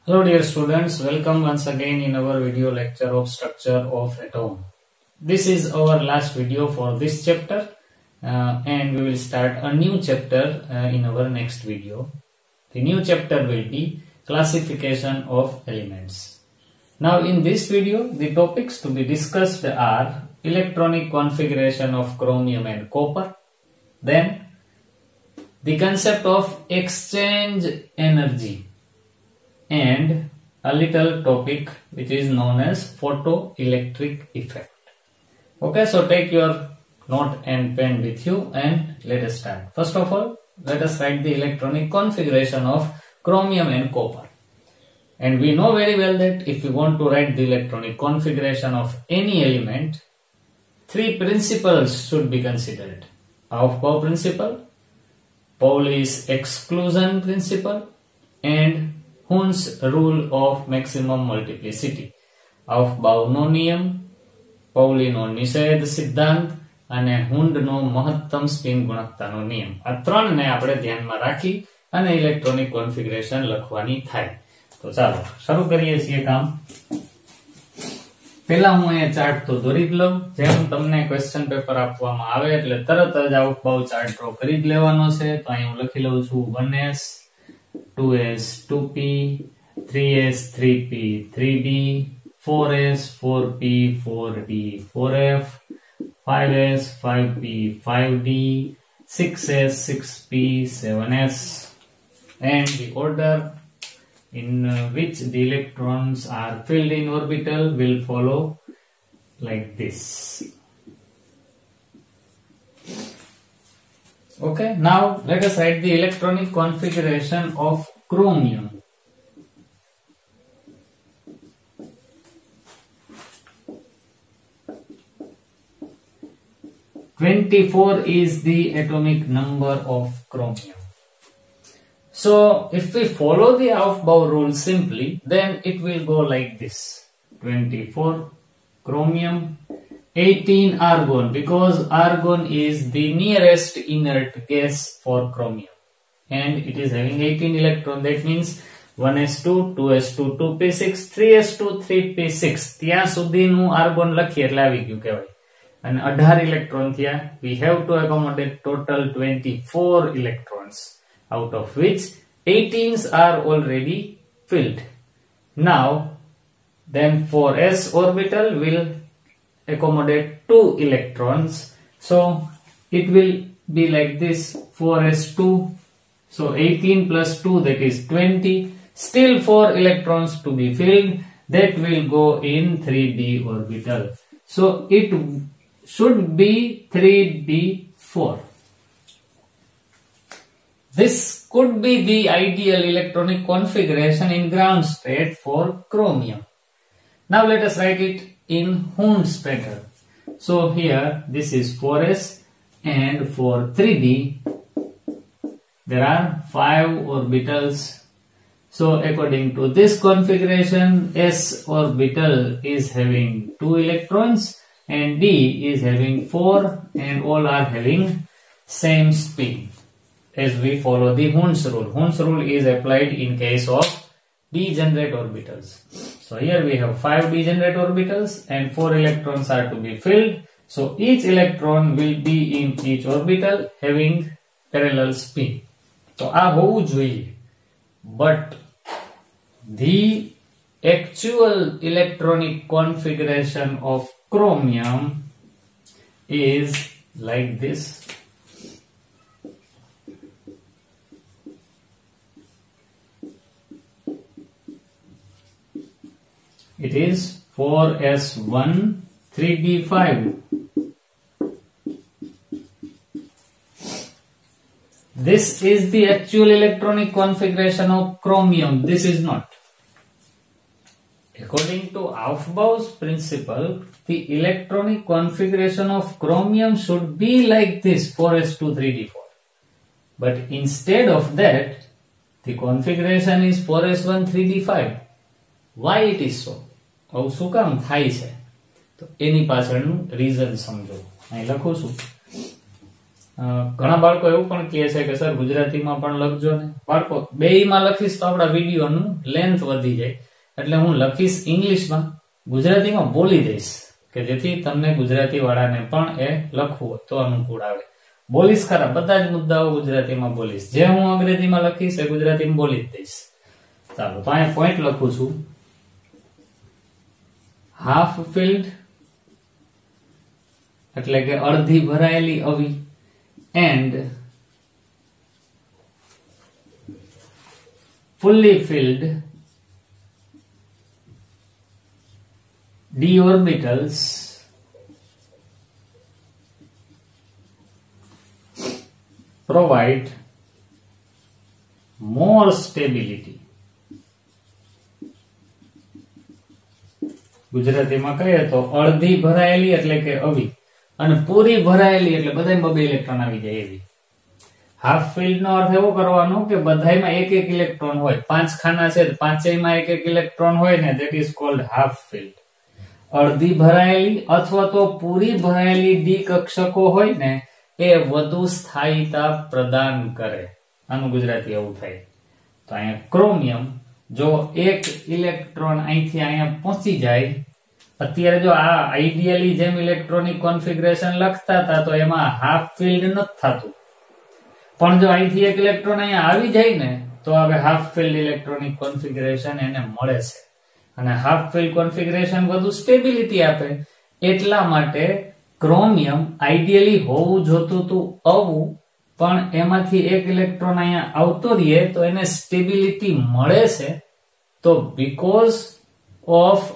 Hello dear students, welcome once again in our video lecture of structure of atom. This is our last video for this chapter and we will start a new chapter in our next video. The new chapter will be classification of elements. Now in this video the topics to be discussed are electronic configuration of chromium and copper, then the concept of exchange energy, and a little topic which is known as photoelectric effect. Okay, so take your note and pen with you and let us start. First of all, let us write the electronic configuration of chromium and copper. And we know very well that if you want to write the electronic configuration of any element, three principles should be considered. Aufbau principle, Pauli's exclusion principle, and Hund's rule of maximum multiplicity. Aufbauનો નિયમ, પૌલીનો નિષેધ સિદ્ધાંત અને હુન્ડનો મહત્તમ spin ગુણકતાનો નિયમ. આ ત્રણને આપણે ધ્યાનમાં રાખી અને ઇલેક્ટ્રોનિક કોન્ફિગરેશન લખવાની થાય. તો ચાલો શરૂ કરીએ છીએ કામ. પહેલા હું એ ચાર્ટ તો દોરી જ લઉં. જેમ તમને ક્વેશ્ચન પેપર આપવામાં આવે એટલે તરત જ આઉટબાઉ ચાર્ટ ડ્રો કરી જ લેવાનો છે. તો અહીં હું લખી લઉં છું 1s 2s 2p 3s 3p 3d 4s 4p 4d 4f 5s 5p 5d 6s 6p 7s, and the order in which the electrons are filled in orbital will follow like this. Okay, now let us write the electronic configuration of chromium. (24) is the atomic number of chromium. So if we follow the Aufbau rule simply, then it will go like this: 24 chromium, 18 argon, because argon is the nearest inert gas for chromium and it is having 18 electrons. That means 1s2 2s2 2p6 3s2 3p6 ત્યાં સુધીનું argon લખીએ એટલે આવી ગયું કહેવાય. અને 18 electron થયા. We have to accommodate total 24 electrons, out of which 18s are already filled. Now then 4s orbital will accommodate 2 electrons, so it will be like this: 4s2, so 18 plus 2, that is 20. Still 4 electrons to be filled, that will go in 3d orbital, so it should be 3d4. This could be the ideal electronic configuration in ground state for chromium. Now let us write it in Hund's pattern. So here this is 4s, and for 3d there are 5 orbitals. So according to this configuration, s orbital is having 2 electrons and d is having 4, and all are having same spin as we follow the Hund's rule. Hund's rule is applied in case of degenerate orbitals. So here we have 5 degenerate orbitals and 4 electrons are to be filled. So each electron will be in each orbital having parallel spin. So આ હોવું જોઈએ. But the actual electronic configuration of chromium is like this. It is 4s1 3d5. This is the actual electronic configuration of chromium. This is not. According to Aufbau's principle, the electronic configuration of chromium should be like this: 4s2 3d4. But instead of that, the configuration is 4s1 3d5. Why it is so? આવું શું કામ થાય છે? તો એની પાછળનું reason સમજો. અહીં લખું છું ઘણા બાળકો એવું પણ કહે છે કે સર ગુજરાતીમાં પણ લખજો ને. બાળકો બેયમાં લખીશ તો આપણા વિડીયોનું લેન્થ વધી જાય, એટલે હું લખીશ ઇંગ્લિશમાં, ગુજરાતીમાં બોલી દઈશ કે જેથી તમને ગુજરાતી વાળાને પણ એ લખવું હોય તો અનુકૂળ આવે. બોલીશ ખરા, બધા જ મુદ્દાઓ ગુજરાતીમાં બોલીશ, જે હું અંગ્રેજીમાં લખીશ એ ગુજરાતીમાં બોલી જ દઈશ. ચાલો, તો અહીંયા પોઈન્ટ લખું છું. હાફ ફિલ્ડ એટલે કે અડધી ભરાયેલી અવી, and fully filled d orbitals provide more stability. ગુજરાતીમાં કહીએ તો અડધી ભરાયેલી એટલે કે અવી અને પૂરી ભરાયેલી એટલે બધામાં બે ઇલેક્ટ્રોન આવી જાય એવી. હાફ ફિલ્ડ નો અર્થ એવો કરવાનો કે બધામાં એક એક ઇલેક્ટ્રોન હોય, 5 ખાના છે, પાંચેયમાં એક એક ઇલેક્ટ્રોન હોય ને, that is called half field. અડધી ભરાયેલી અથવા તો પૂરી ભરાયેલી ડી કક્ષકો હોય ને એ વધુ સ્થાયીતા પ્રદાન કરે. આનું ગુજરાતી એવું થાય. તો અહીંયા ક્રોમિયમ, જો એક ઇલેક્ટ્રોન અહીંથી અહીંયા પહોંચી જાય, અત્યારે જો આ આઈડિયલી જેમ ઇલેક્ટ્રોનિક કોન્ફિગરેશન લખતા હતા તો એમાં હાફ ફિલ્ડ નથી થતું, પણ જો અહીંથી એક ઇલેક્ટ્રોન અહીંયા આવી જાય ને તો હવે હાફ ફિલ્ડ ઇલેક્ટ્રોનિક કોન્ફિગરેશન એને મળે છે, અને હાફ ફિલ્ડ કોન્ફિગરેશન વધુ સ્ટેબિલિટી આપે. એટલા માટે ક્રોમિયમ આઈડિયલી હોવું જોતું હતું આવું, પણ એમાંથી એક ઇલેક્ટ્રોન અહીંયા આવતો રહીએ તો એને સ્ટેબિલિટી મળે છે. તો because of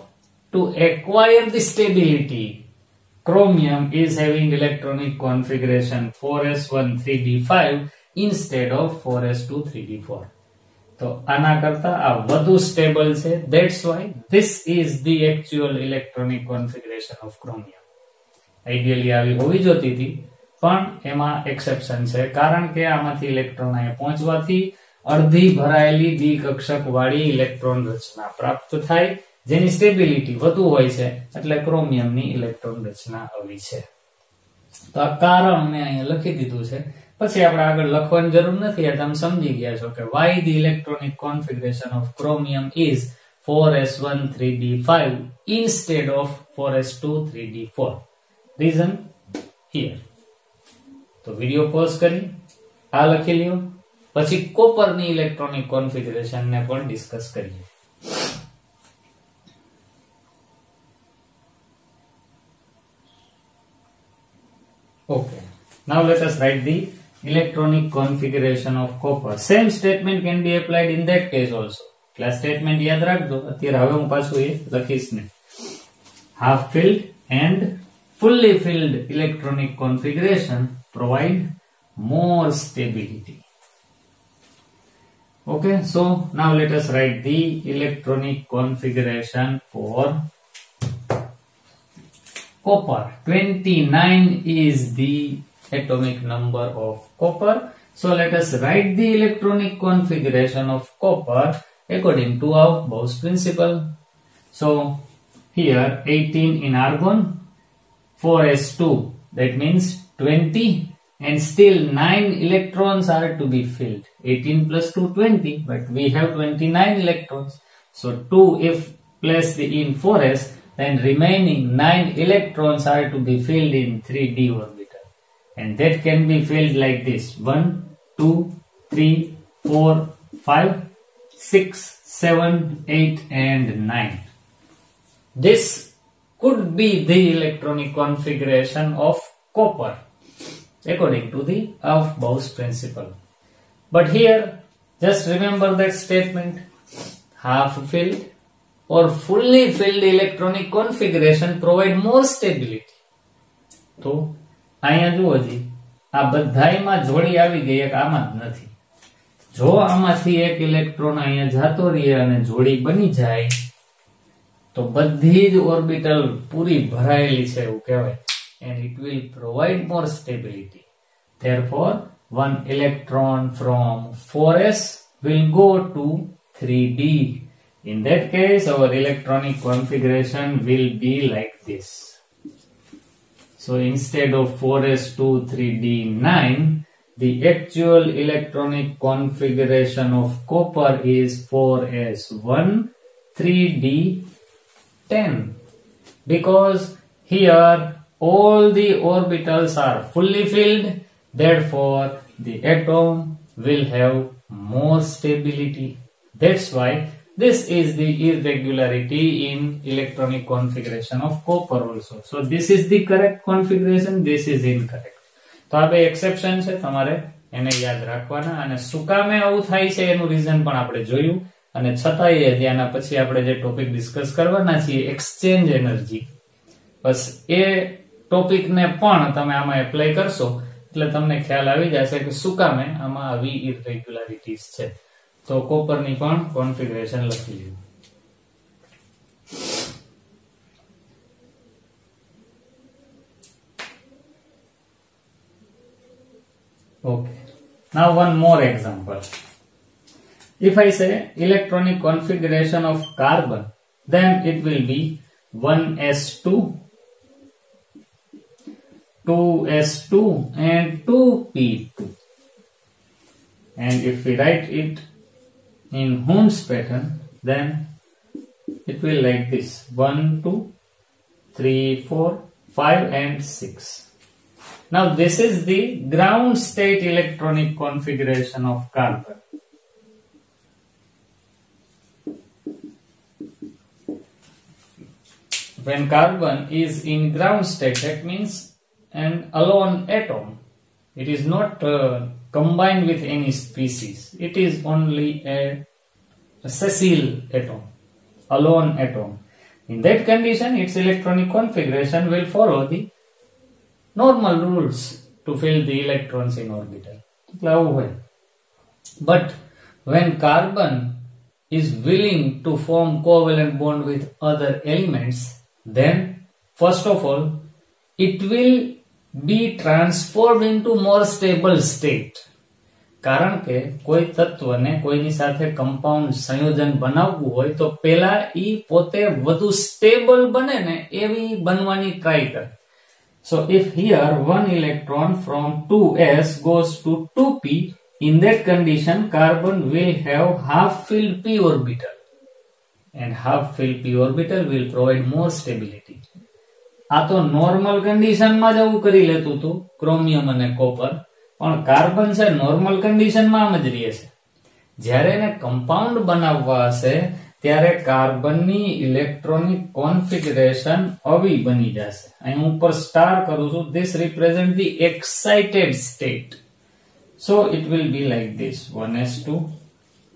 to acquire the stability, chromium is having electronic configuration 4s1 3d5 instead of 4s2 3d4. તો આના કરતા આ વધુ સ્ટેબલ છે. That's why this is the actual electronic configuration of chromium. Ideally આવી હોવી જોતી હતી, પણ એમાં એક્સેપ્શન છે, કારણ કે આમાંથી ઇલેક્ટ્રોન અહીંયા પહોંચવાથી અડધી ભરાયેલી ડી કક્ષક વાળી ઇલેક્ટ્રોન રચના પ્રાપ્ત થાય, જેની સ્ટેબિલિટી વધુ હોય છે, એટલે ક્રોમિયમની ઇલેક્ટ્રોન રચના આવી છે. તો આ કારણ મેં અહીંયા લખી દીધું છે, પછી આપણે આગળ લખવાની જરૂર નથી, આ તમે સમજી ગયા છો કે why the electronic configuration of chromium is 4s1 3d5 instead of 4s2 3d4. Reason here. તો વિડિયો પોઝ કરી આ લખી લ્યો, પછી કોપરની ઇલેક્ટ્રોનિક કોન્ફિગરેશન ને પણ ડિસ્કસ કરીએ. Okay, now let us write the electronic configuration of copper. Same statement can be applied in that case also. Class statement યાદ રાખજો. અત્યારે હવે હું પાછું એ લખીશ ને. Half filled and fully filled electronic configuration provide more stability. Okay, so now let us write the electronic configuration for copper. 29 is the atomic number of copper. So let us write the electronic configuration of copper according to Aufbau's principle. So here 18 in argon, 4s2, that means 20, and still 9 electrons are to be filled. 18 plus 2 20, but we have 29 electrons. So 2 if placed in 4s, then remaining 9 electrons are to be filled in 3d orbital, and that can be filled like this: 1 2 3 4 5 6 7 8 and 9. This could be the electronic configuration of copper according to the Aufbau's principle. But here just remember that statement: half filled or fully filled electronic configuration provide more stability. તો અહીંયા જુઓ જી, આ બધાયમાં જોડી આવી ગઈ, એક આમાં જ નથી. જો આમાંથી એક ઇલેક્ટ્રોન અહીંયા જાતો રહે અને જોડી બની જાય તો બધી જ ઓર્બિટલ પૂરી ભરાયેલી છે એવું કહેવાય, and it will provide more stability. Therefore one electron from 4s will go to 3d. In that case, our electronic configuration will be like this. So instead of 4s2 3d9, the actual electronic configuration of copper is 4s1 3d10, because here all the orbitals are fully filled. Therefore the atom will have more stability. That's why this is the irregularity in electronic configuration of copper also. So this is the correct configuration, this is incorrect. તો આ બે exception છે, તમારે એને યાદ રાખવાના. અને શું કામે આવું થાય છે એનું રીઝન પણ આપણે જોયું. અને છતાંય ત્યાંના પછી આપણે જે ટોપિક ડિસ્કસ કરવાના છીએ, એક્સચેન્જ એનર્જી, બસ એ ટોપિકને પણ તમે આમાં એપ્લાય કરશો એટલે તમને ખ્યાલ આવી જશે કે શું કામે આમાં આવી ઇરેગ્યુલારિટીઝ છે. તો કોપરની પણ કોન્ફિગરેશન લખી લીધું. Okay. Now one more example. If I say electronic configuration of carbon, then it will be 1s2, 2s2 and 2p2. And if we write it in Hund's pattern, then it will like this: 1 2 3 4 5 and 6. Now this is the ground state electronic configuration of carbon. When carbon is in ground state, that means an alone atom. It is not combined with any species. It is only a sessile atom, alone atom. In that condition, its electronic configuration will follow the normal rules to fill the electrons in orbital. But when carbon is willing to form covalent bond with other elements, then first of all it will be transformed into more stable state. કારણ કે કોઈ તત્વને કોઈની સાથે compound સંયોજન બનાવવું હોય તો પહેલા ઈ પોતે વધુ સ્ટેબલ બને ને એવી બનવાની ટ્રાય કરે. So if here one electron from 2s goes to 2p, in that condition carbon will have half-filled p orbital, and half-filled p orbital will provide more stability. આ તો નોર્મલ કન્ડિશનમાં જ આવું કરી લેતું હતું ક્રોમિયમ અને કોપર, પણ કાર્બન છે નોર્મલ કન્ડિશનમાં આમ જ રહે છે. જ્યારે એને કમ્પાઉન્ડ બનાવવા હશે ત્યારે કાર્બનની ઇલેક્ટ્રોનિક કોન્ફિગરેશન આવી બની જશે. અહીં ઉપર સ્ટાર કરું છું. This represents the excited state. So it will be like this: 1s2,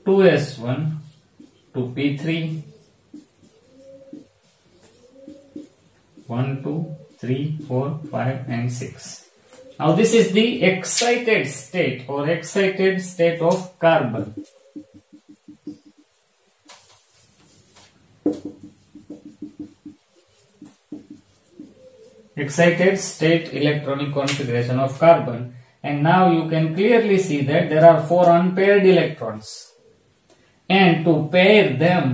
2s1, 2p3, 1 2 3 4 5 and 6. Now this is the excited state or excited state of carbon. Excited state electronic configuration of carbon, and now you can clearly see that there are 4 unpaired electrons, and to pair them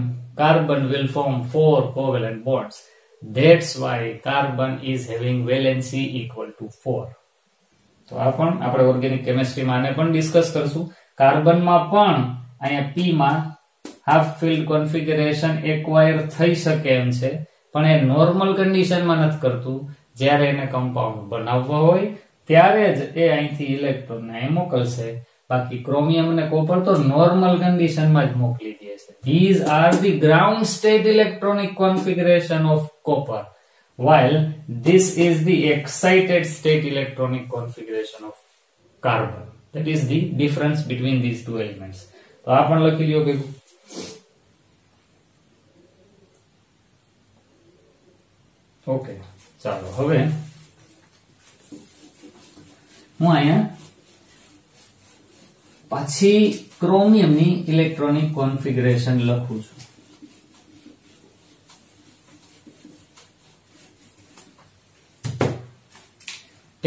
carbon will form 4 covalent bonds. That's why carbon is having valency equal to 4. તો આ પણ આપણે organic કેમિસ્ટ્રીમાં આને પણ discuss કરશું. કાર્બનમાં પણ અહીંયા p માં હાફ ફિલ્ડ કોન્ફિગરેશન એક્વાયર થઈ શકે એમ છે, પણ એ નોર્મલ કન્ડિશનમાં નથી કરતું. જ્યારે એને કમ્પાઉન્ડ બનાવવા હોય ત્યારે જ એ અહીંથી ઇલેક્ટ્રોનને અહીં મોકલશે. બાકી ક્રોમિયમ અને કોપર તો નોર્મલ કન્ડિશનમાં જ મોકલી દે છે. These are the ground state electronic configuration of copper, while this is the excited state electronic configuration of carbon. That is the difference between these two elements. તો આ પણ લખી લ્યો ભેગું. ઓકે, ચાલો હવે હું અહીંયા પાછી ક્રોમિયમની ઇલેક્ટ્રોનિક કોન્ફિગરેશન લખું છું.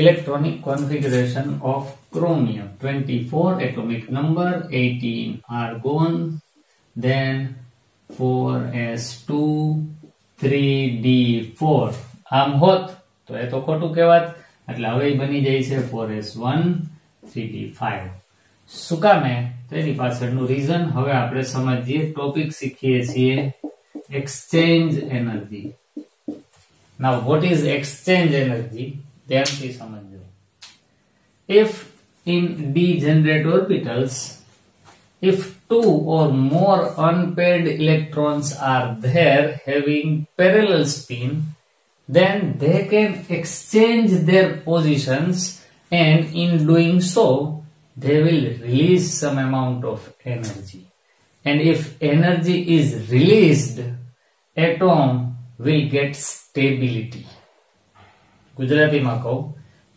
Electronic configuration of chromium: 24 atomic number, 18 argon, then 4s2 3d4. આમ હોત તો એ તો ખોટું કહેવાત, એટલે હવે બની જાય છે 4s1 3p5. શું કામે? તો એની પાછળનું રીઝન હવે આપણે સમજીએ. ટોપિક શીખીએ છીએ exchange energy. Now what is exchange energy? ધ્યાનથી સમજો. If in degenerate orbitals, if two or more unpaired electrons are there having parallel spin, then they can exchange their positions, and in doing so, they will release some amount of energy. And if energy is released, atom will get stability. ગુજરાતીમાં કહું,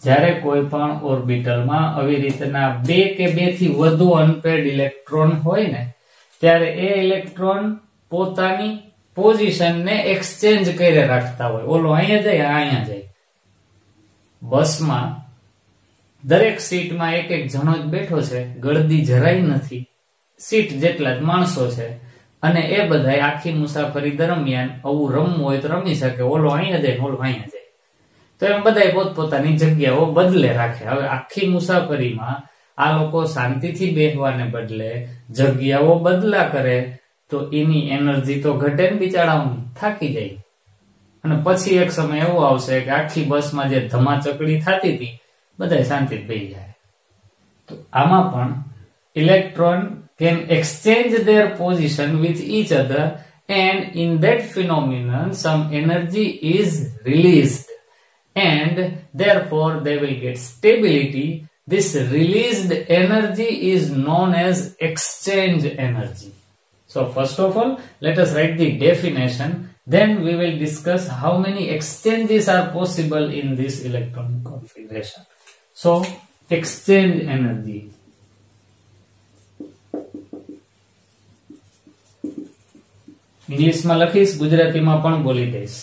જ્યારે કોઈ પણ ઓર્બિટલમાં આવી રીતના બે કે બે થી વધુ અનપેર્ડ ઇલેક્ટ્રોન હોય ને, ત્યારે એ ઇલેક્ટ્રોન પોતાની પોઝિશનને એક્સચેન્જ કરી રાખતા હોય. ઓલો અહીંયા જાય, અહીંયા જાય. બસમાં દરેક સીટમાં એક એક જણો જ બેઠો છે, ગળદી જરાય નથી, સીટ જેટલા જ માણસો છે, અને એ બધા આખી મુસાફરી દરમિયાન આવું રમવું હોય તો રમી શકે. ઓલો અહીંયા જાય, ઓલો અહીંયા જાય, તો એમ બધા પોતપોતાની જગ્યાઓ બદલે રાખે. હવે આખી મુસાફરીમાં આ લોકો શાંતિથી બેસવાને બદલે જગ્યાઓ બદલા કરે, તો એની એનર્જી તો ઘટે ને, બિચારાઓની થાકી જાય. અને પછી એક સમય એવો આવશે કે આખી બસમાં જે ધમાચકડી થતી હતી, બધા શાંતિથી બેસી જાય. તો આમાં પણ electron can exchange their position with each other, and in that phenomenon some energy is released, and therefore they will get stability. This released energy is known as exchange energy. So first of all, let us write the definition, then we will discuss how many exchanges are possible in this electronic configuration. So exchange energy. ઇંગ્લિશમાં લખીશ, ગુજરાતીમાં પણ બોલી દઈશ.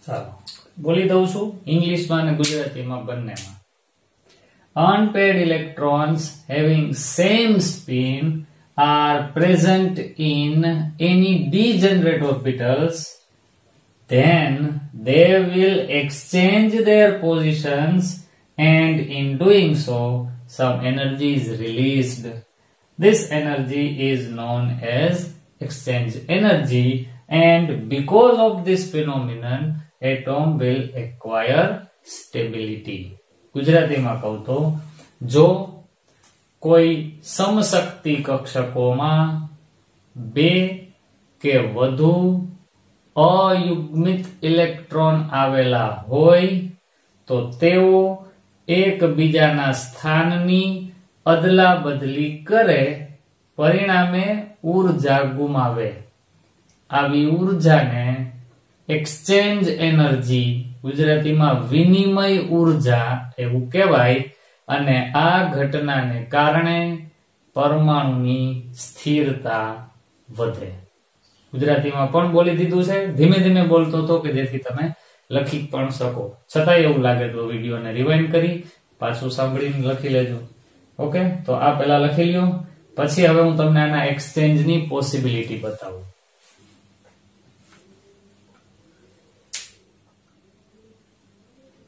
ચાલો બોલી દઉં છું, ઇંગ્લિશમાં અને ગુજરાતીમાં બંનેમાં. Unpaired electrons having same spin are present in any degenerate orbitals, then they will exchange their positions, and in doing so some energy is released. This energy is known as exchange energy, and because of this phenomenon atom will acquire stability. ગુજરાતીમાં કહું તો, જો કોઈ સમશક્તિ કક્ષકોમાં બે કે વધુ અયુગ્મિત electron આવેલા હોય તો તેઓ એકબીજાના સ્થાનની અદલા બદલી કરે, પરિણામે ઉર્જા ગુમાવે. આવી ઉર્જાને એક્સચેન્જ એનર્જી, ગુજરાતીમાં વિનિમય ઉર્જા એવું કહેવાય. અને આ ઘટનાને કારણે પરમાણુની સ્થિરતા વધે. ગુજરાતીમાં પણ બોલી દીધું છે, ધીમે ધીમે બોલતો હતો કે જેથી તમે લખી પણ શકો. છતાંય એવું લાગે તો વિડીયોને રિવાઇન્ડ કરી પાછું સાંભળીને લખી લેજો. ઓકે, તો આ પેલા લખી લ્યો. પછી હવે હું તમને આના એક્સચેન્જની પોસિબિલિટી બતાવું.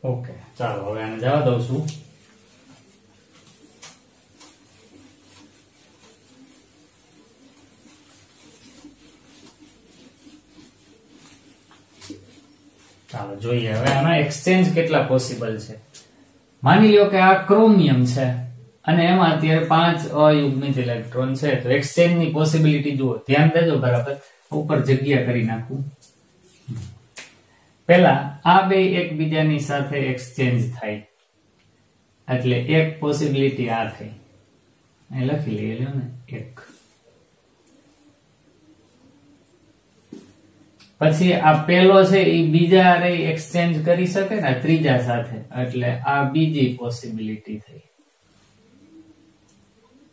ઓકે, ચાલો હવે આને જવા દઉં છું. ચાલો જોઈએ હવે આના એક્સચેન્જ કેટલા પોસિબલ છે. માની લ્યો કે આ ક્રોમિયમ છે અને એમાં અત્યારે 5 અયુગ્મિત ઇલેક્ટ્રોન છે, તો એક્સચેન્જ ની પોસિબિલિટી જુઓ, ધ્યાન દેજો બરાબર. ઉપર જગ્યા કરી નાખું. પહેલા આ બે એકબીજાની સાથે એક્સચેન્જ થાય એટલે એક પોસિબિલિટી આ થઈ, અહીં લખી લઈએ લ્યો ને 1. પછી આ પેલો છે એ બીજા હારે એક્સચેન્જ કરી શકે ને ત્રીજા સાથે, એટલે આ બીજી પોસિબિલિટી થઈ.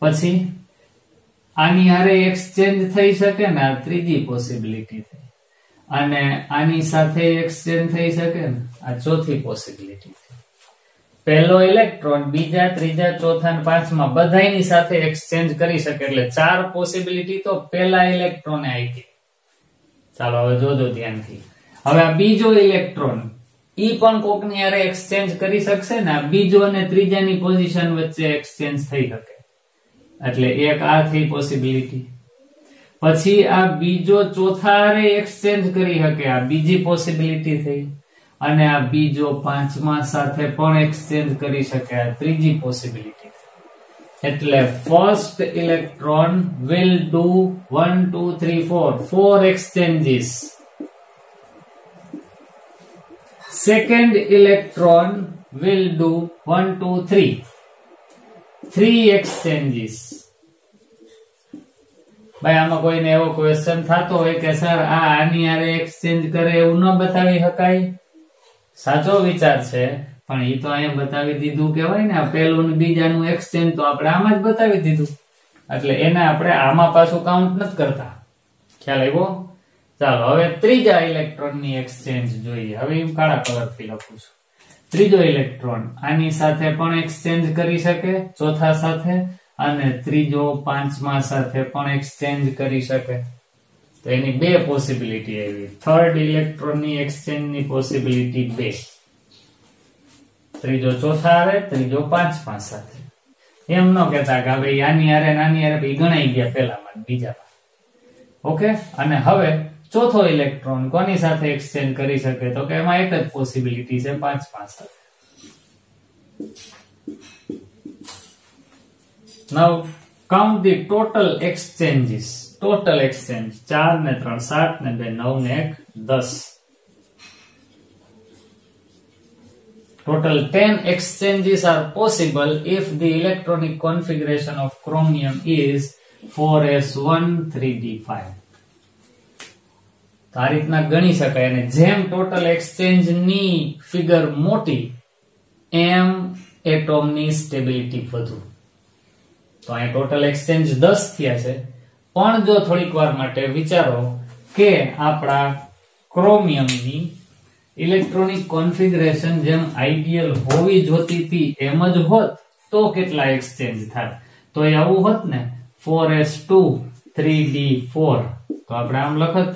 પછી આની હારે એક્સચેન્જ થઈ શકે ને આ ત્રીજી પોસિબિલિટી થઈ, અને આની સાથે એક્સચેન્જ થઈ શકે ને આ ચોથી પોસિબિલિટી થઈ. પહેલો ઇલેક્ટ્રોન બીજા, ત્રીજા, ચોથા અને પાંચમા બધાની સાથે એક્સચેન્જ કરી શકે, એટલે 4 પોસિબિલિટી તો પહેલા ઇલેક્ટ્રોને આપી. ચાલો હવે જોજો ધ્યાનથી. હવે આ બીજો ઇલેક્ટ્રોન ઈ પણ કોકની હારે એક્સચેન્જ કરી શકશે ને, આ બીજો અને ત્રીજાની પોઝિશન વચ્ચે એક્સચેન્જ થઈ શકે, એટલે એક આ થઈ પોસિબિલિટી. પછી આ બીજો ચોથા હારે એક્સચેન્જ કરી શકે, આ બીજી પોસિબિલિટી થઈ. અને આ બીજો પાંચમા સાથે પણ એક્સચેન્જ કરી શકે, આ ત્રીજી પોસિબિલિટી. એટલે first electron will do 1 2 3 4 4 exchanges. Second electron will do 1 2 3 exchanges. ભાઈ આમાં કોઈને એવો ક્વેશ્ચન થતો હોય કે સર આ આની હારે એક્સચેન્જ કરે એવું ન બતાવી શકાય? સાચો વિચાર છે, પણ એ તો અહીંયા બતાવી દીધું કહેવાય ને. આ પહેલું ને બીજાનું એક્સચેન્જ તો આપણે આમાં જ બતાવી દીધું, એટલે એને આપણે આમાં પાછું કાઉન્ટ નથી કરતા. ખ્યાલ આવ્યો? ચાલો હવે ત્રીજા ઇલેક્ટ્રોનની એક્સચેન્જ જોઈએ. હવે હું કાળા કલરથી લખું છું. ત્રીજો ઇલેક્ટ્રોન આની સાથે પણ એક્સચેન્જ કરી શકે, ચોથા સાથે, અને ત્રીજો પાંચમા સાથે પણ એક્સચેન્જ કરી શકે. તો એની 2 પોસિબિલિટી આવી. થર્ડ ઇલેક્ટ્રોનની એક્સચેન્જની પોસિબિલિટી 2. ત્રીજો ચોથા હારે, ત્રીજો પાંચમા સાથે. એમ ન કહેતા કે ભાઈ આની હારે નાની હારે ગણાઈ ગયા પેલામાં બીજામાં. ઓકે, અને હવે ચોથો ઇલેક્ટ્રોન કોની સાથે એક્સચેન્જ કરી શકે? તો કે એમાં એક જ પોસિબિલિટી છે, પાંચમા સાથે. Now count the total exchanges. Total exchange 4 ને 3 7 ને 2 9 ને 1 10. Total 10 exchanges are possible if the electronic configuration of chromium is 4s1 3d5. તો આ રીતના ગણી શકાય, અને જેમ ટોટલ એક્સચેન્જ ની ફિગર મોટી એમ એટોમની સ્ટેબિલિટી વધુ. તો અહીં ટોટલ એક્સચેન્જ 10 થયા છે, પણ જો થોડીક વાર માટે વિચારો કે આપણા ક્રોમિયમની ઇલેક્ટ્રોનિક કોન્ફિગરેશન જેમ આઈડિયલ હોવી જોતી હતી એમ જ હોત તો કેટલા એક્સચેન્જ થાય? તો એ આવું હોત ને 4s2 3d4. તો આપણે આમ લખત.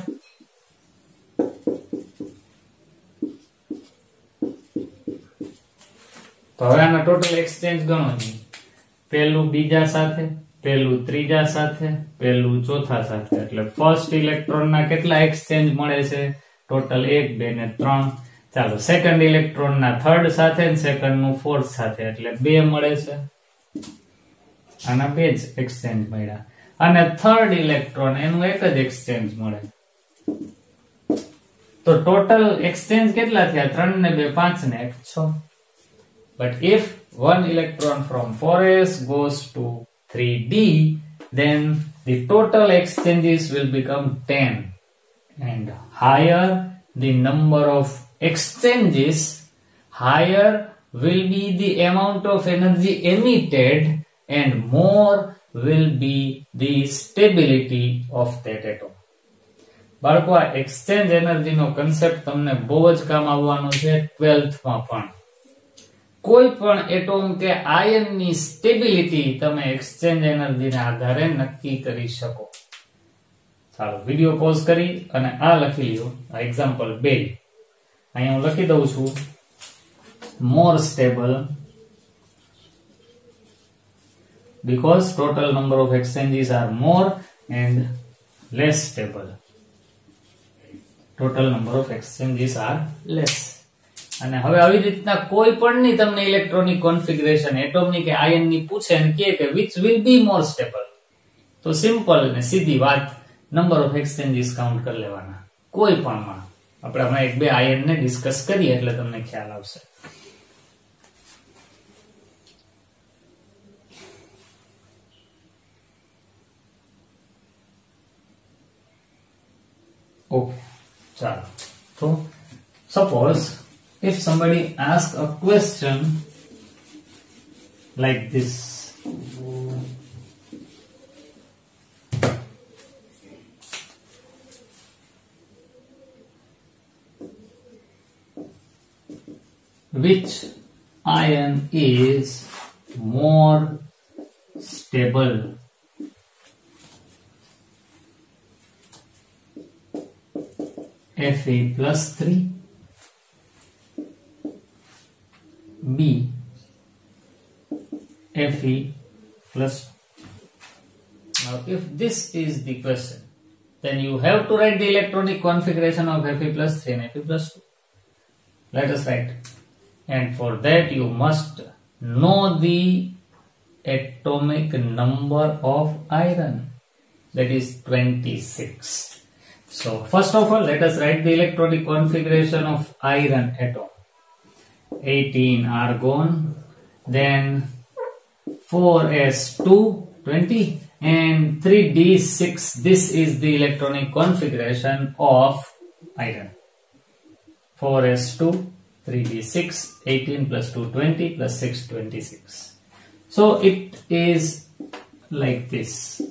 તો હવે આના ટોટલ એક્સચેન્જ ગણો નહીં. પહેલું બીજા સાથે, પહેલું ત્રીજા સાથે, પહેલું ચોથા સાથે, એટલે ફર્સ્ટ ઇલેક્ટ્રોન ના કેટલા એક્સચેન્જ મળે છે? ટોટલ 1 2 ને 3. ચાલો સેકન્ડ ઇલેક્ટ્રોન ના થર્ડ સાથે અને સેકન્ડ નું ફોર્થ સાથે, એટલે 2 મળે છે. આના 2 જ એક્સચેન્જ મળ્યા. અને થર્ડ ઇલેક્ટ્રોન એનું એક જ એક્સચેન્જ મળે. તો ટોટલ એક્સચેન્જ કેટલા થયા? 3 ને 2 5 ને 1 6. But if one electron from 4s goes to 3d, then the total exchanges will become 10. And higher the number of exchanges, higher will be the amount of energy emitted, and more will be the stability of that atom. બાળકો આ exchange energy નો concept તમને બહુ જ કામ આવવાનો છે 12th માં પણ. કોઈ પણ એટોમ કે આયન ની સ્ટેબિલિટી તમે એક્સચેન્જ એનર્જી ના આધારે નક્કી કરી શકો. ચાલો વિડિયો પોઝ કરી અને આ લખી લ્યો. આ એક્ઝામ્પલ 2 અહીંયા હું લખી દઉં છું. More stable because total number of exchanges are more and less stable. Total number of exchanges are less. અને હવે આવી રીતના કોઈ પણ ની તમને ઇલેક્ટ્રોનિક કોન્ફિગરેશન એટમ ની કે આયન ની પૂછે અને કહે કે which will be more stable, તો સિમ્પલ ને સીધી વાત નંબર ઓફ એક્સચેન્જીસ કાઉન્ટ કરી લેવાના. કોઈ પણ માં આપણે હમણાં એક બે આયન ને ડિસ્કસ કરીએ એટલે તમને ખ્યાલ આવશે. Okay, chalo. So suppose if somebody asks a question like this, which ion is more stable? Fe plus 3, B Fe plus 2. Now if this is the question, then you have to write the electronic configuration of Fe plus 3 and Fe plus 2. Let us write. And for that you must know the atomic number of iron, that is 26. So first of all, let us write the electronic configuration of iron atom. 18 argon, then 4s2 20 and 3d6. This is the electronic configuration of iron. 4s2 3d6, 18 plus 2 20 plus 6 26. So it is like this.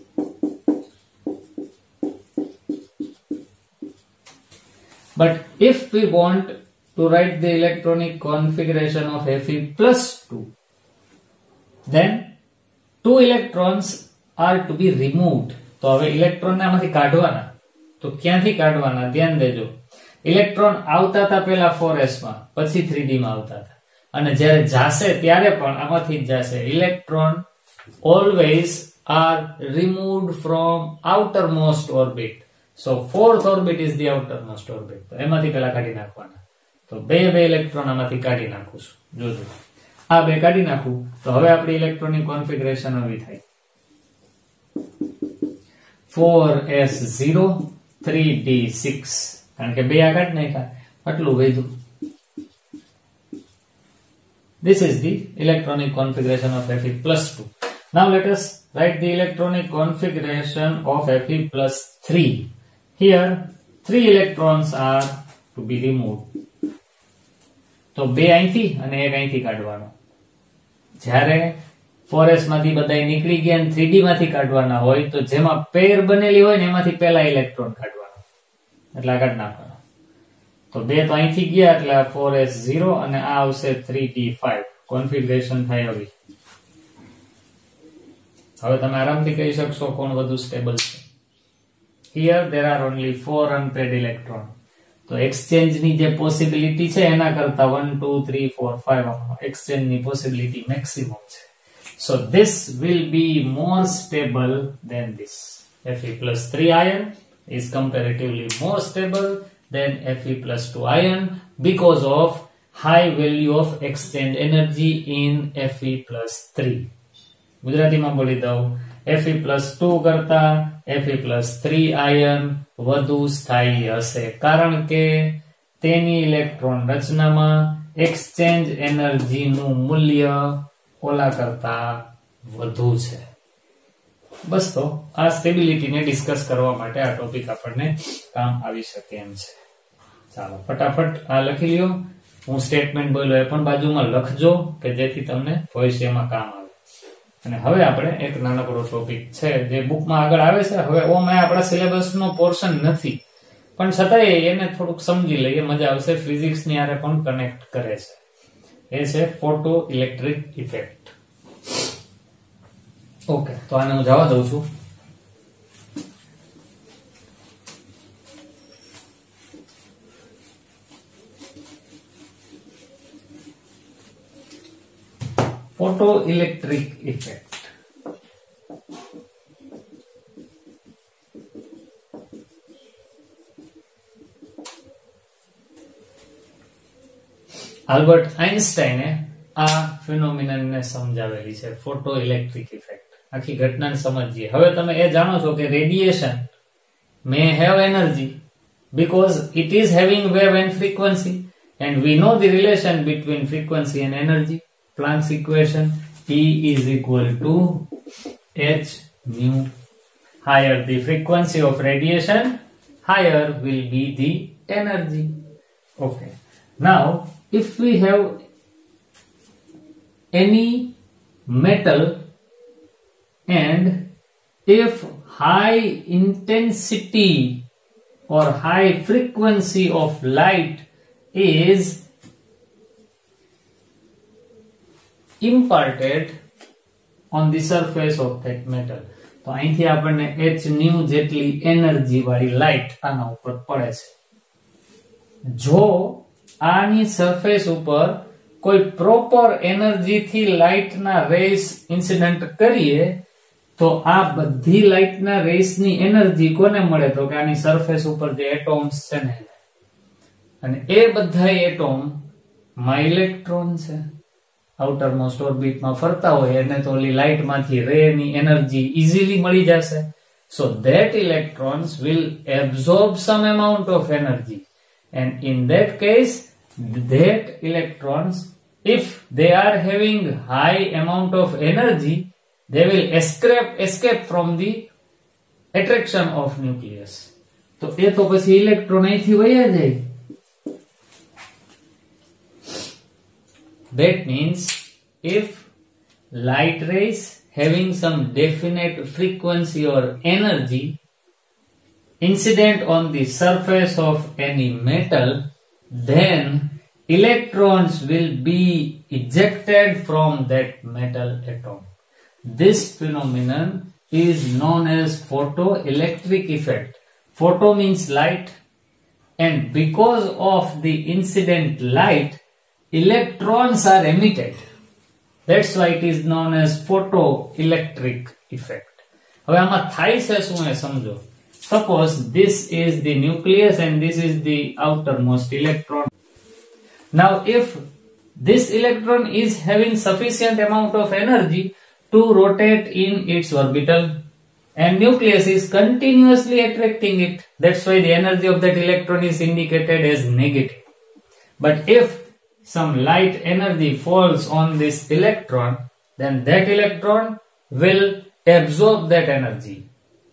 But if we want to write the electronic configuration of Fe plus 2, then 2 electrons are to be removed. તો હવે electron ને આમાંથી કાઢવાના. તો ક્યાંથી કાઢવાના ધ્યાન દેજો. ઇલેક્ટ્રોન આવતા હતા પહેલા 4s માં, પછી 3d માં આવતા હતા, અને જ્યારે જાશે ત્યારે પણ આમાંથી જ જાશે. Electron always are removed from outermost orbit. So fourth orbit is the outermost orbit. તો એમાંથી પહેલા કાઢી નાખવાના. તો બે ઇલેક્ટ્રોન આમાંથી કાઢી નાખું છું. જોજો આ બે કાઢી નાખું તો હવે આપણી ઇલેક્ટ્રોનિક કોન્ફિગરેશન આવી થાય 4s0 3d6, કારણ કે બે આ કાઢી નાખ્યા આટલું વધ્યું. This is the electronic configuration of Fe plus 2. Now let us write the electronic configuration of Fe plus 3. Here 3 electrons are to be removed. તો બે અહીંથી અને એક અહીંથી કાઢવાનો. જ્યારે 4s માંથી બધાય નીકળી ગયા અને 3d માંથી કાઢવાના હોય તો જેમાં પેર બનેલી હોય ને એમાંથી પહેલા ઇલેક્ટ્રોન કાઢવાનો, એટલે આ કાઢી નાખવાનો. તો બે તો અહીંથી ગયા એટલે 4s0 અને આ આવશે 3d5. કોન્ફિગરેશન થાય આવી. હવે તમે આરામથી કહી શકશો કોણ વધુ સ્ટેબલ છે. Here there are only 4 unpaired electron. તો એક્સચેન્જ ની જે પોસિબિલિટી છે એના કરતા 1 2 3 4 5 એક્સચેન્જ ની પોસિબિલિટી મેક્સિમમ છે. So this will be more stable than this. Fe plus 3 ion is comparatively more stable than Fe plus 2 ion because of high value of exchange energy in Fe plus 3. ગુજરાતીમાં બોલી દઉં, Fe plus 2 કરતા Fe plus 3 ion વધુ સ્થાયી હશે, કારણ કે તેની ઇલેક્ટ્રોન રચનામાં એક્સચેન્જ એનર્જી નું મૂલ્ય ઓલા કરતા વધુ છે. બસ તો આ સ્ટેબિલિટી ને ડિસ્કસ કરવા માટે આ ટોપિક આપણને કામ આવી શકે એમ છે. ચાલો ફટાફટ આ લખી લ્યો. હું સ્ટેટમેન્ટ બોલ્યો એ પણ બાજુમાં લખજો કે જેથી તમને ભવિષ્યમાં કામ આવે. અને હવે આપણે એક નાનકડો ટોપિક છે જે બુકમાં આગળ આવે છે, હવે ઓમ આપણા સિલેબસનો પોર્શન નથી પણ છતાંય એને થોડુંક સમજી લઈએ, મજા આવશે. ફિઝિક્સની આરે પણ કનેક્ટ કરે છે. એ છે ફોટો ઇલેક્ટ્રિક ઇફેક્ટ. ઓકે, તો આને હું જવા દઉં છું. Photoelectric effect. આલ્બર્ટ આઇન્સ્ટાઈને આ ફિનોમિનનને સમજાવેલી છે, ફોટો ઇલેક્ટ્રિક ઇફેક્ટ. આખી ઘટનાને સમજીએ. હવે તમે એ જાણો છો કે radiation may have energy because it is having wave and frequency, and we know the relation between frequency and energy. Planck's equation, E is equal to h nu. Higher the frequency of radiation, higher will be the energy. Okay. Now, if we have any metal and if high intensity or high frequency of light is imparted on the surface of that metal, તો અહીંથી આપણને h nu જેટલી energy વાળી light આના ઉપર પડે છે. જો આની સરફેસ ઉપર કોઈ પ્રોપર એનર્જી થી લાઇટના રેસ ઇન્સિડન્ટ કરીએ તો આ બધી લાઇટના રેસની એનર્જી કોને મળે? તો કે આની સરફેસ ઉપર જે એટોમ્સ છે ને, અને એ બધા એટોમ માં ઇલેક્ટ્રોન છે. આઉટર મોસ્ટ ઓર્બિટમાં ફરતા હોય એને તો ઓલી લાઇટમાંથી રે ની એનર્જી ઇઝીલી મળી જશે. So that electrons will absorb some amount of energy, and in that case that electrons, if they are having high amount of energy, they will escape from the attraction of nucleus. તો એ તો પછી electron અહીંથી વયા જાય. That means if light rays having some definite frequency or energy incident on the surface of any metal, then electrons will be ejected from that metal atom. This phenomenon is known as photoelectric effect. Photo means light, and because of the incident light, electrons are emitted. That's why it is known as photoelectric effect. હવે આમાં થાય છે શું એ સમજો. Suppose this is the nucleus and this is the outermost electron. Now if this electron is having sufficient amount of energy to rotate in its orbital and nucleus is continuously attracting it, that's why the energy of that electron is indicated as negative. But if some light energy falls on this electron, then that electron will absorb that energy.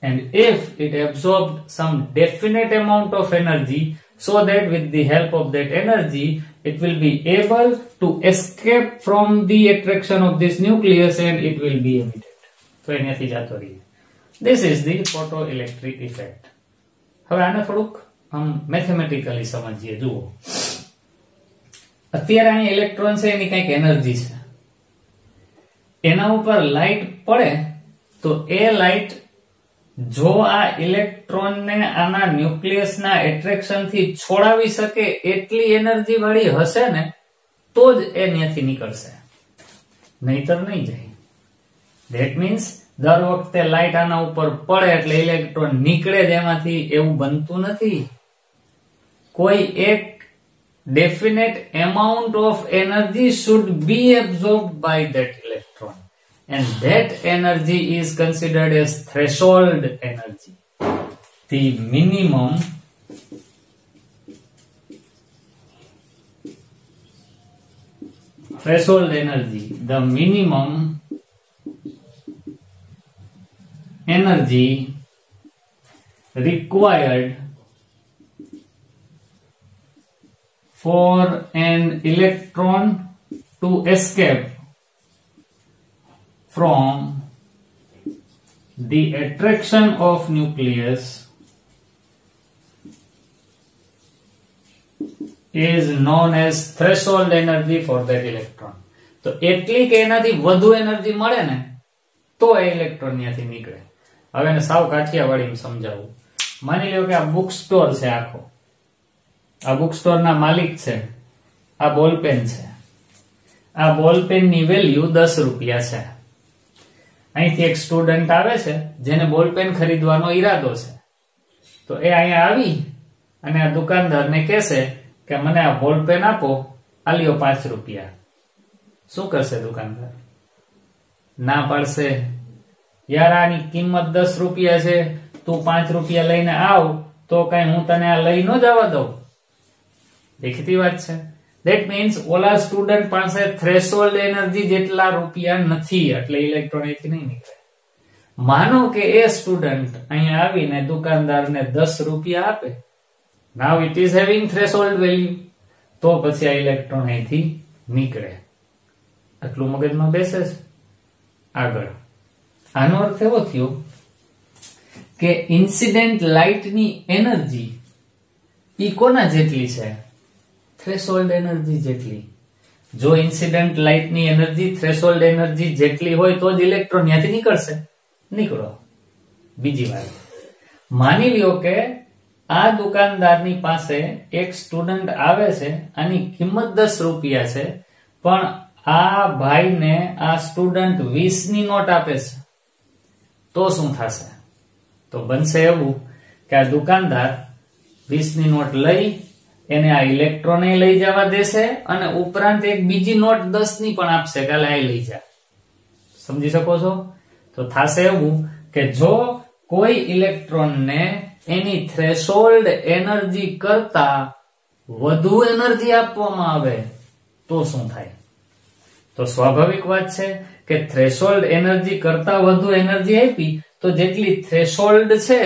And if it absorbed some definite amount of energy, so that with the help of that energy, it will be able to escape from the attraction of this nucleus and it will be emitted. So, this is the photoelectric effect. હવે આને થોડુંક mathematically સમજીએ. જુઓ, અત્યારે અહીં electron છે એની કઈક energy છે, એના ઉપર લાઇટ પડે તો એ લાઇટ જો આ ઇલેક્ટ્રોનને આના ન્યુક્લિયસના એટ્રેક્શનથી છોડાવી શકે એટલી એનર્જી વાળી હશે ને તો જ એ ત્યાંથી નીકળશે, નહીતર નહીં જાય. ધેટ મીન્સ દર વખતે લાઇટ આના ઉપર પડે એટલે ઇલેક્ટ્રોન નીકળે જ એમાંથી એવું બનતું નથી. કોઈ એક definite amount of energy should be absorbed by that electron, and that energy is considered as threshold energy. The minimum threshold energy, the minimum energy required for an electron to escape from the attraction of nucleus is known as threshold energy for that electron. તો એટલી કે એનાથી વધુ energy મળે ને તો એ electron ત્યાંથી નીકળે. હવે એને સાવ કાઠિયાવાડીમાં સમજાવું. માની લો કે આ બુક સ્ટોર છે આખો. આ બુક સ્ટોર ના માલિક છે. આ બોલપેન છે. આ બોલપેન ની વેલ્યુ 10 રૂપિયા છે. અહીંથી એક સ્ટુડન્ટ આવે છે જેને બોલપેન ખરીદવાનો ઈરાદો છે. તો એ અહીંયા આવી અને આ દુકાનદારને કહેશે કે મને આ બોલપેન આપો, આ લ્યો 5 રૂપિયા. શું કરશે દુકાનદાર? ના પાડશે. યાર આની કિંમત 10 રૂપિયા છે, તું 5 રૂપિયા લઈને આવ તો કઈ હું તને આ લઈ ન જવા દઉં. દેખતી વાત છે. That means ઓલા સ્ટુડન્ટ પાસે થ્રેશોલ્ડ એનર્જી જેટલા રૂપિયા નથી, એટલે ઇલેક્ટ્રોન અહીંથી નહીં નીકળે. માનો કે એ સ્ટુડન્ટ અહીંયા આવીને દુકાનદારને 10 રૂપિયા આપે. Now it is having threshold value. તો પછી આ ઇલેક્ટ્રોન અહીંથી નીકળે. આટલું મગજમાં બેસે છે. આગળ આનો અર્થ એવો થયો કે ઇન્સિડન્ટ લાઇટની એનર્જી ઈ કોના જેટલી છે? થ્રેશોલ્ડ એનર્જી જેટલી. જો ઇન્સિડન્ટ લાઇટની એનર્જી થ્રેશોલ્ડ એનર્જી જેટલી હોય તો જ ઇલેક્ટ્રોન ત્યાંથી નીકળશે. નીકળો. બીજી વાત, માની લ્યો કે આ દુકાનદારની પાસે એક સ્ટુડન્ટ આવે છે, આની કિંમત 10 રૂપિયા છે, પણ આ ભાઈને આ સ્ટુડન્ટ 20 ની નોટ આપે છે. તો શું થશે? તો બનશે એવું કે આ દુકાનદાર 20 ની નોટ લઈ એને આ ઇલેક્ટ્રોન લઈ જવા દેશે અને ઉપરાંત એક બીજી નોટ 10 ની પણ આપશે કે આ લઈ જા. સમજી શકો છો? તો થશે એવું કે જો કોઈ ઇલેક્ટ્રોનને એની થ્રેશોલ્ડ એનર્જી કરતા વધુ એનર્જી આપવામાં આવે તો શું થાય? તો સ્વાભાવિક વાત છે કે થ્રેશોલ્ડ એનર્જી કરતા વધુ એનર્જી આપી તો જેટલી થ્રેશોલ્ડ છે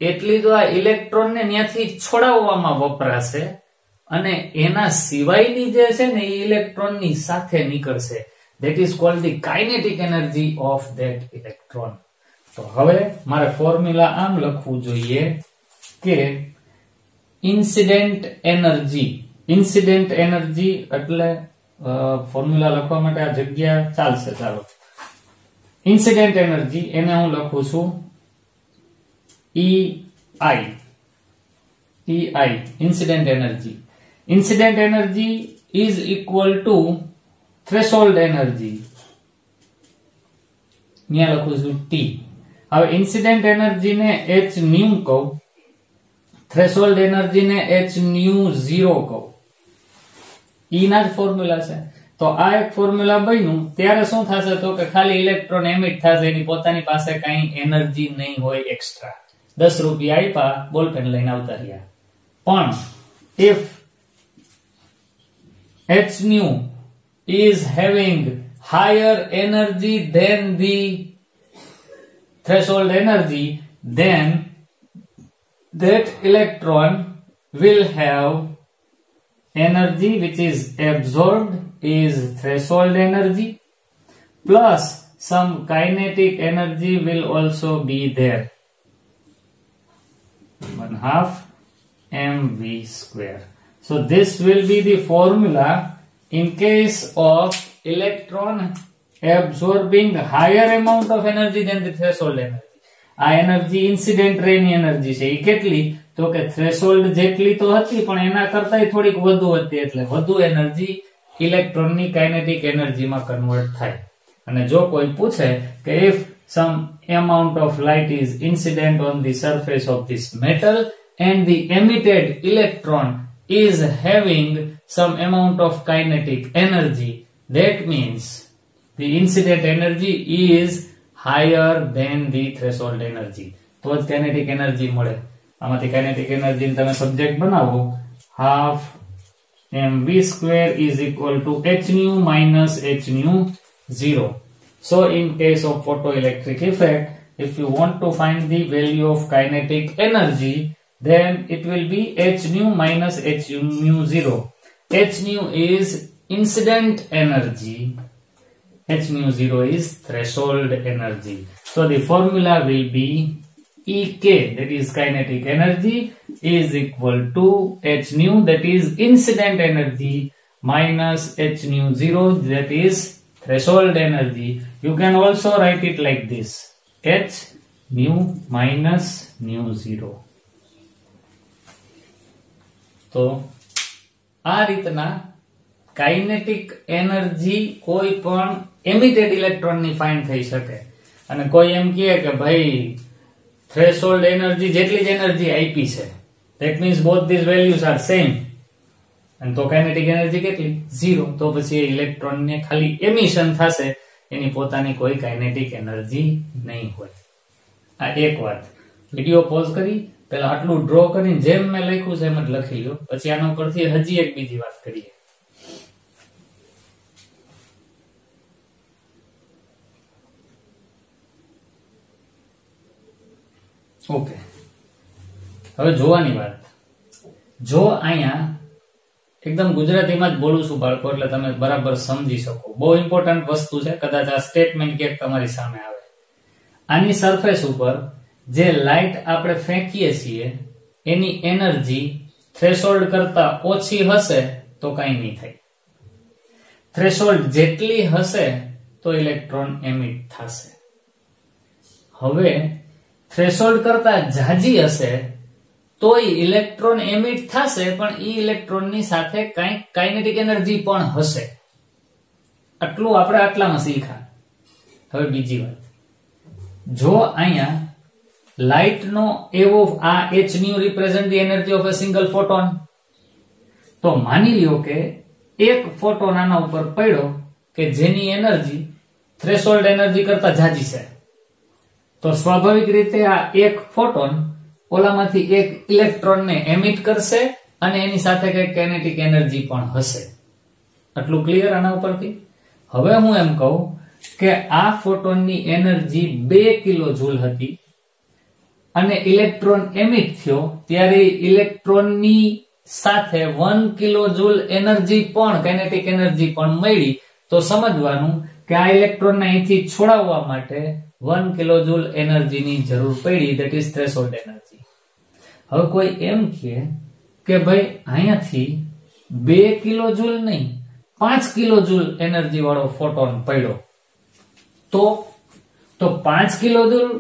એટલી તો આ ઇલેક્ટ્રોનને ત્યાંથી છોડાવવામાં વપરાશે અને એના સિવાયની જે છે ને એ ઇલેક્ટ્રોનની સાથે નીકળશે. That is called the kinetic energy of that electron. તો હવે મારે ફોર્મ્યુલા આમ લખવું જોઈએ કે ઇન્સિડન્ટ એનર્જી એટલે ફોર્મ્યુલા લખવા માટે આ જગ્યા ચાલશે. ચાલો, ઇન્સિડન્ટ એનર્જી એને હું લખું છું EI. Incident energy. Incident energy is equal to threshold energy. અહીંયા લખું છું T. હવે ઇન્સિડન્ટ એનર્જી ને h nu કહું, થ્રેશોલ્ડ એનર્જી ને h nu 0 કહું. E ના જ ફોર્મ્યુલા છે. તો આ એક ફોર્મ્યુલા બન્યું ત્યારે શું થશે તો કે ખાલી ઇલેક્ટ્રોન એમિટ થશે, એની પોતાની પાસે કઈ એનર્જી નહીં હોય એક્સ્ટ્રા. 10 રૂપિયા આપ્યા, બોલપેન લઈને આવતા રહ્યા. પણ if h nu is having higher energy than the threshold energy, then that electron will have energy which is absorbed is threshold energy plus some kinetic energy will also be there, 1/2 mv square. So this will be the formula in case of electron absorbing higher amount of energy than the threshold energy. આ energy incident રેની energy છે. એ કેટલી? તો કે threshold જેટલી તો હતી પણ એના કરતા થોડીક વધુ હતી, એટલે વધુ એનર્જી ઇલેક્ટ્રોનની કાઇનેટિક એનર્જીમાં કન્વર્ટ થાય. અને જો કોઈ પૂછે કે if some amount of light is incident on the surface of this metal and the emitted electron is having some amount of kinetic energy, that means the incident energy is higher than the threshold energy. તો જ kinetic energy મળે. આમાંથી kinetic energy ને તમે subject બનાવો, 1/2 mv square is equal to h nu minus h nu 0. So in case of photoelectric effect, if you want to find the value of kinetic energy, then it will be h nu minus h nu 0. H nu is incident energy h nu 0 is threshold energy. So the formula will be ek, that is kinetic energy, is equal to h nu, that is incident energy, minus h nu 0, that is threshold energy. You can also write it like this: h nu minus nu 0. તો આ રીતના kinetic energy કોઈ પણ emitted electron ની find થઈ શકે. અને કોઈ એમ કહે કે ભાઈ થ્રેશોલ્ડ એનર્જી જેટલી જ એનર્જી આપી છે, that means both these values are same, અને તો કાઇનેટિક એનર્જી કેટલી? 0. તો પછી ઇલેક્ટ્રોન ને ખાલી એમિશન થશે, એની પોતાની કોઈ કાઇનેટિક એનર્જી નહીં હોય. આ એક વાત. વિડિયો પોઝ કરી પેલા આટલું ડ્રો કરીને જેમ મેં લખ્યું છે એમ જ લખી લ્યો, પછી આના ઉપરથી હજી એક બીજી વાત કરીએ. ઓકે, હવે જોવાની વાત. જો અહીંયા એકદમ ગુજરાતીમાં જ બોલું છું બાળકો, એટલે તમે બરાબર સમજી શકો. બહુ ઇમ્પોર્ટન્ટ વસ્તુ છે, કદાચ આ સ્ટેટમેન્ટ ક્યાંક તમારી સામે આવે. આની સરફેસ ઉપર જે લાઇટ આપણે ફેંકીએ છીએ એની એનર્જી થ્રેશોલ્ડ કરતા ઓછી હશે તો કંઈ નહીં થાય. થ્રેશોલ્ડ જેટલી હશે તો ઇલેક્ટ્રોન એમિટ થશે. હવે થ્રેશોલ્ડ કરતા ઝાઝી હશે તોય ઇલેક્ટ્રોન એમિટ થશે, પણ ઈ ઇલેક્ટ્રોનની સાથે કંઈક કાઇનેટિક એનર્જી પણ હશે. આટલું આપણે આટલામાં શીખ્યા. હવે બીજી વાત, જો અહીંયા લાઇટ નો એવો આ h nu represent the energy of a single photon, તો માની લ્યો કે એક ફોટોન આના ઉપર પડ્યો કે જેની એનર્જી થ્રેશોલ્ડ એનર્જી કરતા ઝાઝી છે, તો સ્વાભાવિક રીતે આ એક ફોટોન ઓલામાંથી એક ઇલેક્ટ્રોન ને એમિટ કરશે અને એની સાથે કઈ કાઇનેટિક એનર્જી પણ હશે. આટલું ક્લિયર આના ઉપરથી? હવે હું એમ કહું કે આ ફોટોનની એનર્જી 2 કિલો જૂલ હતી અને ઇલેક્ટ્રોન એમિટ થયો ત્યારે ઇલેક્ટ્રોનની સાથે 1 કિલો જૂલ એનર્જી પણ કાઇનેટિક એનર્જી પણ મળી. તો સમજવાનું કે આ ઇલેક્ટ્રોનને અહીંથી છોડાવવા માટે 1 કિલો જૂલ એનર્જીની જરૂર પડી, ધેટ ઇઝ થ્રેશોલ્ડ એનર્જી. હવે કોઈ એમ કહે કે ભાઈ અહીંયાથી 2 કિલો જૂલ નહીં 5 કિલો જૂલ એનર્જી વાળો ફોટોન પડ્યો, તો 5 કિલો જૂલ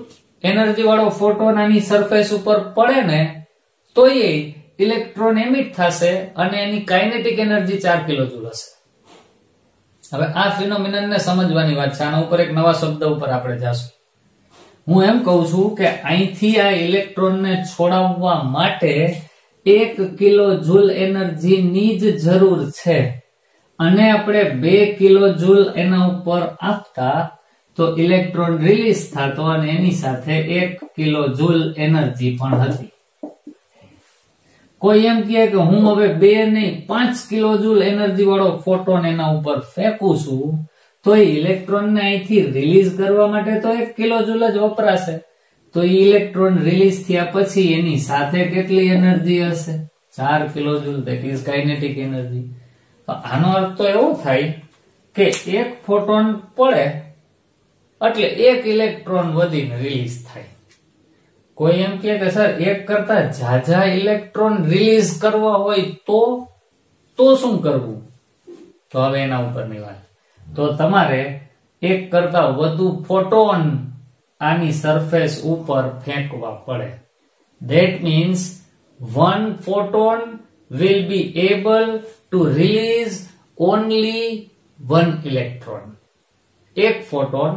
એનર્જી વાળો ફોટોન આની સરફેસ ઉપર પડે ને તો એ ઇલેક્ટ્રોન એમિટ થશે અને એની કાઇનેટિક એનર્જી 4 કિલો જૂલ હશે. હવે આ ફિનોમિનનને સમજવાની વાત છે. આના ઉપર એક નવા શબ્દ ઉપર આપણે જાશું. હું એમ કહું છું કે અહીંથી આ ઇલેક્ટ્રોનને છોડાવવા માટે 1 કિલો જૂલ એનર્જીની જ જરૂર છે અને આપણે 2 કિલો જૂલ એના ઉપર આપતા તો ઇલેક્ટ્રોન રિલીઝ થતો અને એની સાથે 1 કિલો જૂલ એનર્જી પણ હતી. કોઈ એમ કહે કે હું હવે 2 નહીં 5 કિલો જૂલ એનર્જી વાળો ફોટોન એના ઉપર ફેંકું છું તો એ ઇલેક્ટ્રોનને અહીંથી રિલીઝ કરવા માટે તો 1 કિલો જૂલ જ વપરાશે. તો એ ઇલેક્ટ્રોન રિલીઝ થયા પછી એની સાથે કેટલી એનર્જી હશે? 4 kilo joule, that is kinetic energy. તો આનો અર્થ તો એવો થાય કે એક ફોટોન પડે એટલે 1 ઇલેક્ટ્રોન વધીને રિલીઝ થાય. કોઈ એમ કહે કે સર એક કરતા ઝાઝા ઇલેક્ટ્રોન રિલીઝ કરવા હોય તો શું કરવું? તો હવે એના ઉપરની વાત. તો તમારે એક કરતા વધુ ફોટોન આની સરફેસ ઉપર ફેંકવા પડે. That means 1 photon will be able to release only 1 electron. એક ફોટોન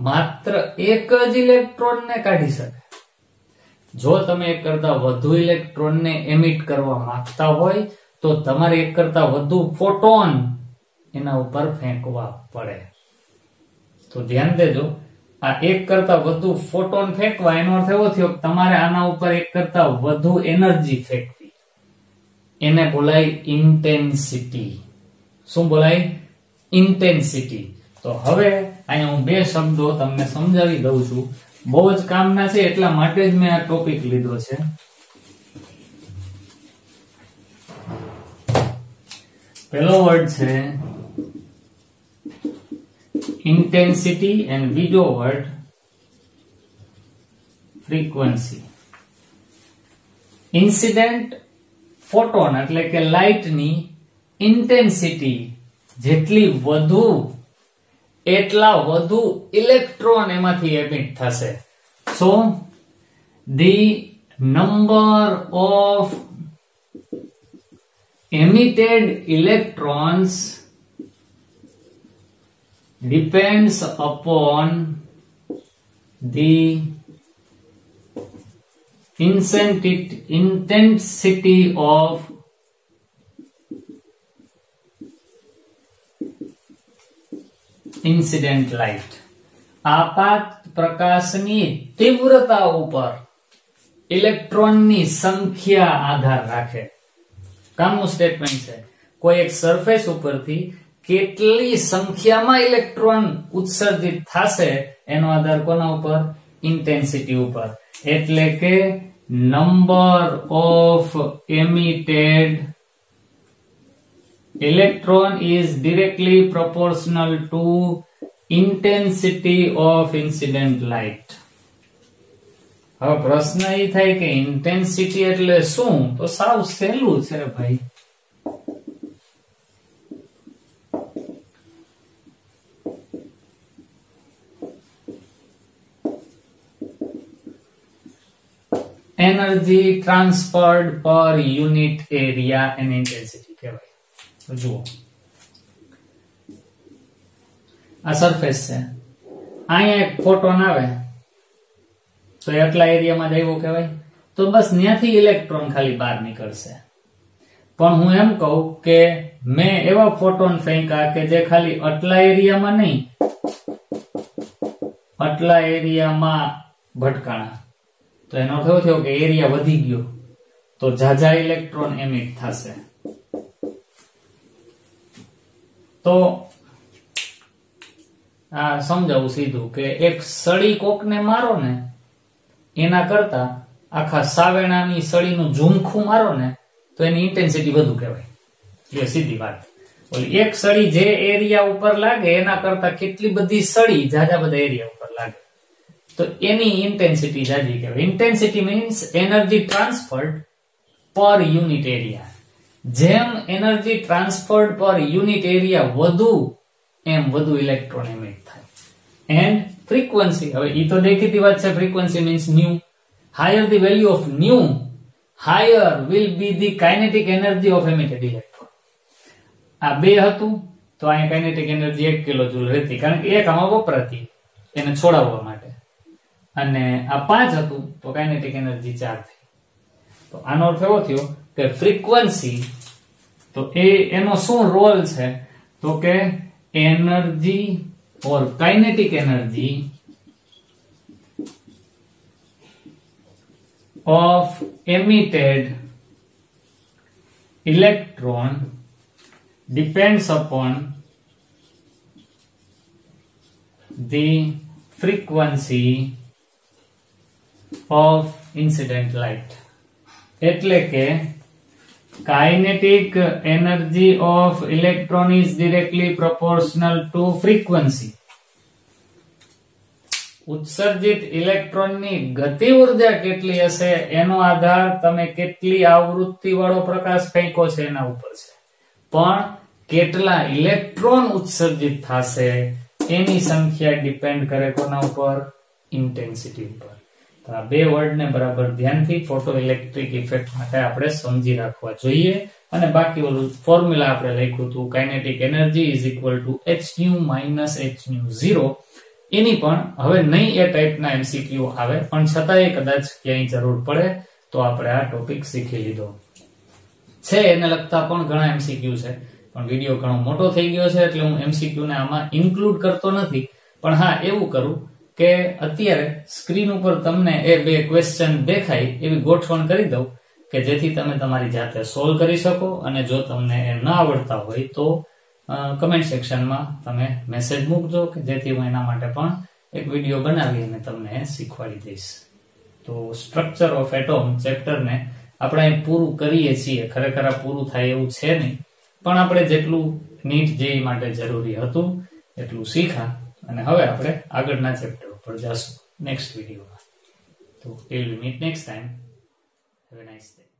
માત્ર એક જ ઇલેક્ટ્રોન ને કાઢી શકે. જો તમે એક કરતા વધુ ઇલેક્ટ્રોન ને એમિટ કરવા માંગતા હોય તો તમારે એક કરતા વધુ ફોટોન એના ઉપર ફેંકવા પડે. તો ધ્યાન દેજો, આ એક કરતા વધુ ફોટોન ફેંકવા એનો અર્થ એવો થયો કે તમારે આના ઉપર એક કરતા વધુ એનર્જી ફેંકવી. એને બોલાય ઇન્ટેન્સિટી. શું બોલાય? ઇન્ટેન્સિટી. તો હવે અહીંયા હું 2 શબ્દો તમને સમજાવી દઉં છું. બહુ જ કામના છે એટલા માટે જ મેં આ ટોપિક લીધો છે. પહેલો વર્ડ છે ઇન્ટેન્સિટી એન્ડ બીજો વર્ડ ફ્રીક્વન્સી. ઇન્સિડન્ટ ફોટોન એટલે કે લાઇટ ની ઇન્ટેન્સિટી જેટલી વધુ એટલા વધુ ઇલેક્ટ્રોન એમાંથી એમિટ થશે. So the number of emitted electrons depends upon the intensity of incident light. આપાત પ્રકાશની તીવ્રતા ઉપર ઇલેક્ટ્રોનની સંખ્યા આધાર રાખે. કામનું સ્ટેટમેન્ટ છે. કોઈ એક સરફેસ ઉપરથી કેટલી સંખ્યામાં ઇલેક્ટ્રોન ઉત્સર્જિત થશે એનો આધાર કોના ઉપર? ઇન્ટેન્સિટી ઉપર. એટલે કે number of emitted electron is directly proportional to intensity of incident light. હવે પ્રશ્ન એ થાય કે ઇન્ટેન્સિટી એટલે શું? તો સાવ સહેલું છે ભાઈ. એનર્જી ટ્રાન્સફર્ડ પર યુનિટ એરિયા એન્ડ ઇન્ટેન્સિટી કહેવાય. તો જુઓ, આ સરફેસ છે, અહીંયા એક ફોટોન આવે તો એટલા એરિયામાં આવ્યો કહેવાય. તો બસ ત્યાંથી ઇલેક્ટ્રોન ખાલી બહાર નીકળશે. પણ હું એમ કહું કે મેં એવા ફોટોન ફેંક્યા કે જે ખાલી આટલા એરિયામાં નહીં, આટલા એરિયામાં ભટકાણા, તો એનો અર્થ એવો થયો કે એરિયા વધી ગયો, તો ઝાઝા ઇલેક્ટ્રોન એમિટ થશે. તો આ સમજાવું સીધું કે એક સળી કોકને મારો ને એના કરતા આખા સાવેણાની સળીનું ઝુમખું મારો ને તો એની ઇન્ટેન્સિટી વધુ કહેવાય. એ સીધી વાત. ઓલી એક સળી જે એરિયા ઉપર લાગે એના કરતા કેટલી બધી સળી ઝાઝા બધા એરિયા ઉપર લાગે તો એની ઇન્ટેન્સિટી ઝાઝી કહેવાય. ઇન્ટેન્સિટી મીન્સ એનર્જી ટ્રાન્સફર્ડ પર યુનિટ એરિયા. જેમ એનર્જી ટ્રાન્સફર્ડ પર યુનિટ એરિયા વધુ એમ વધુ ઇલેક્ટ્રોન એમિટ થાય. એન્ડ frequency, હવે ઈ તો દેખીતી વાત છે. frequency means nu. Higher the value of nu, higher will be the kinetic energy of emitted electron. આ 2 હતું તો અહીંયા kinetic energy 1 કિલોજૂલ રહેતી, કારણ કે એક આમાં વપરાતી એને છોડાવવા માટે. અને આ 5 હતું તો kinetic energy 4 થઈ. તો આનો અર્થ એવો થયો કે frequency તો એનો શું રોલ છે? તો કે energy or kinetic energy of emitted electron depends upon the frequency of incident light. એટલે કે kinetic energy of electron is directly proportional to frequency. ઉત્સર્જિત ઇલેક્ટ્રોનની ગતિ ઉર્જા કેટલી હશે એનો આધાર તમે કેટલી આવૃત્તિ વાળો પ્રકાશ ફેંકો છે એના ઉપર છે. પણ કેટલા ઇલેક્ટ્રોન ઉત્સર્જિત થશે એની સંખ્યા ડિપેન્ડ કરે કોના ઉપર? ઇન્ટેન્સિટી ઉપર. તો આ 2 વર્ડને બરાબર ધ્યાનથી ફોટો ઇલેક્ટ્રિક ઇફેક્ટ માટે આપણે સમજી રાખવા જોઈએ. અને બાકી ઓલું ફોર્મ્યુલા આપણે લખ્યું હતું kinetic energy is equal to hν minus hν0. એની પણ હવે નહીં એ ટાઈપના એમસીક્યુ આવે, પણ છતાંય કદાચ ક્યાંય જરૂર પડે તો આપણે આ ટોપિક શીખી લીધો છે. એને લગતા પણ ઘણા એમસીક્યુ છે, પણ વિડીયો ઘણો મોટો થઈ ગયો છે એટલે હું એમસીક્યુ ને આમાં ઇન્ક્લુડ કરતો નથી. પણ હા, એવું કરું કે અત્યારે સ્ક્રીન ઉપર તમને એ 2 ક્વેશ્ચન દેખાય એવી ગોઠવણ કરી દઉં કે જેથી તમે તમારી જાતે સોલ્વ કરી શકો. અને જો તમને એ ન આવડતા હોય તો કમેન્ટ સેક્શનમાં તમે મેસેજ મૂકજો કે જેથી હું એના માટે પણ એક વિડીયો બનાવી અને તમને શીખવાડી દઈશ. તો સ્ટ્રક્ચર ઓફ એટોમ ચેપ્ટરને આપણે અહીં પૂરું કરીએ છીએ. ખરેખર આ પૂરું થાય એવું છે નહીં, પણ આપણે જેટલું નીટ જેઈ માટે જરૂરી હતું એટલું શીખા અને હવે આપણે આગળના ચેપ્ટર ઉપર જશું નેક્સ્ટ વિડીયોમાં. તો we'll meet next time. Have a nice day.